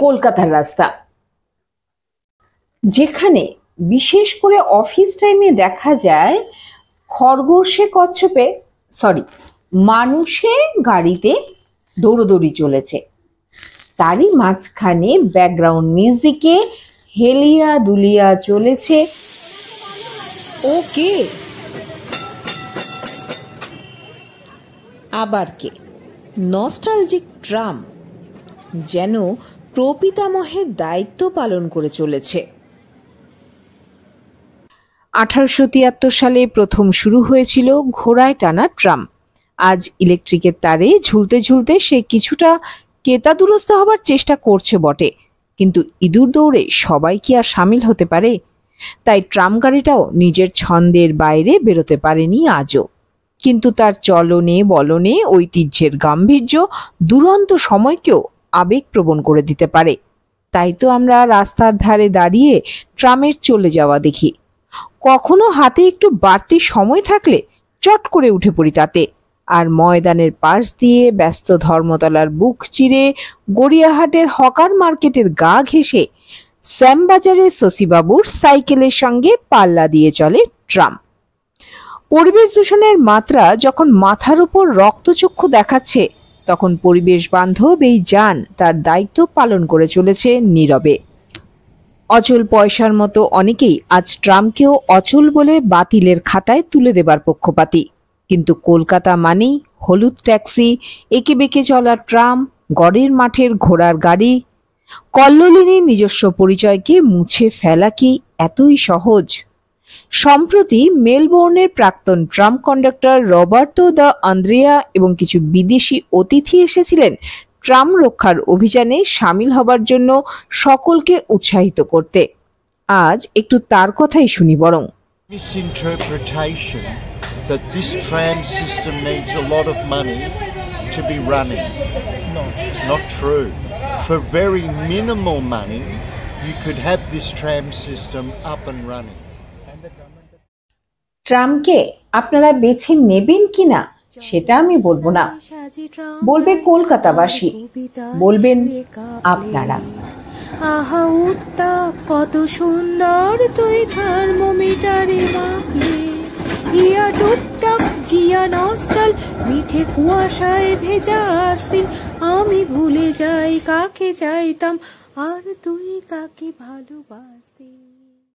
কলকাতার রাস্তা, যেখানে বিশেষ করে অফিস টাইমে দেখা যায় খরগোশে কচ্ছপে মানুষে গাড়িতে দৌড়দৌড়ি চলেছে, তারই মাঝখানে ব্যাকগ্রাউন্ড মিউজিকে হেলিয়া দুলিয়া চলেছে ওকে আবার কে নস্টালজিক ট্রাম যেন প্রপিতামহের দায়িত্ব পালন করে চলেছে। 1873 সালে প্রথম শুরু হয়েছিল ঘোড়ায় টানা ট্রাম। আজ ইলেকট্রিকের তারে ঝুলতে ঝুলতে সে কিছুটা কেতাদুরস্ত হবার চেষ্টা করছে বটে, কিন্তু ইঁদুর দৌড়ে সবাই কি আর সামিল হতে পারে? তাই ট্রাম গাড়িটাও নিজের ছন্দের বাইরে বেরোতে পারেনি আজও। কিন্তু তার চলনে বলনে ঐতিহ্যের গাম্ভীর্য দুরন্ত সময়কেও আবেগপ্রবণ করে দিতে পারে। তাই তো আমরা রাস্তার ধারে দাঁড়িয়ে ট্রামের চলে যাওয়া দেখি। কখনো হাতে একটু বাড়তি সময় থাকলে চট করে উঠে পড়ি তাতে, আর ময়দানের পাশ দিয়ে ব্যস্ত ধর্মতলার বুক চিরে গড়িয়াহাটের হকার মার্কেটের গা ঘেঁষে শ্যামবাজারে শশীবাবুর সাইকেলের সঙ্গে পাল্লা দিয়ে চলে ট্রাম। পরিবেশ দূষণের মাত্রা যখন মাথার উপর রক্তচক্ষু দেখাচ্ছে, তখন পরিবেশ বান্ধব এই যান তার দায়িত্ব পালন করে চলেছে নীরবে। অচল পয়সার মতো অনেকেই আজ ট্রামকেও অচল বলে বাতিলের খাতায় তুলে দেবার পক্ষপাতী। কিন্তু কলকাতা মানেই হলুদ ট্যাক্সি, একে বেঁকে চলা ট্রাম, গড়ের মাঠের ঘোড়ার গাড়ি। কল্লোলিনীর নিজস্ব পরিচয়কে মুছে ফেলা কি এতই সহজ? সম্প্রতি মেলবোর্নের প্রাক্তন tram conductor Roberto the Andrea এবং কিছু বিদেশি অতিথি এসেছিলেন ট্রাম রক্ষার অভিযানে সামিল হবার জন্য সকলকে উৎসাহিত করতে। আজ একটু তার কথাই শুনি বরং। Misinterpretation that this tram system needs a lot of money to be running. No, it's not true. For very minimal money, you could have this tram system up and running. ট্রামকে আপনারা বেছে নেবেন কিনা সেটা আমি বলবো না, বলবে কলকাতাবাসী, বলবেন আপনারা। আহা উত্তাপ কত সুন্দর তুই থার্মোমিটারে মাপলে, ইয়া টুকটাক জিয়া নস্টাল মিঠে কুয়াশায় ভেজা আসতিল, আমি ভুলে যাই কাকে চাইতাম আর তুই কাকে ভালোবাসতি।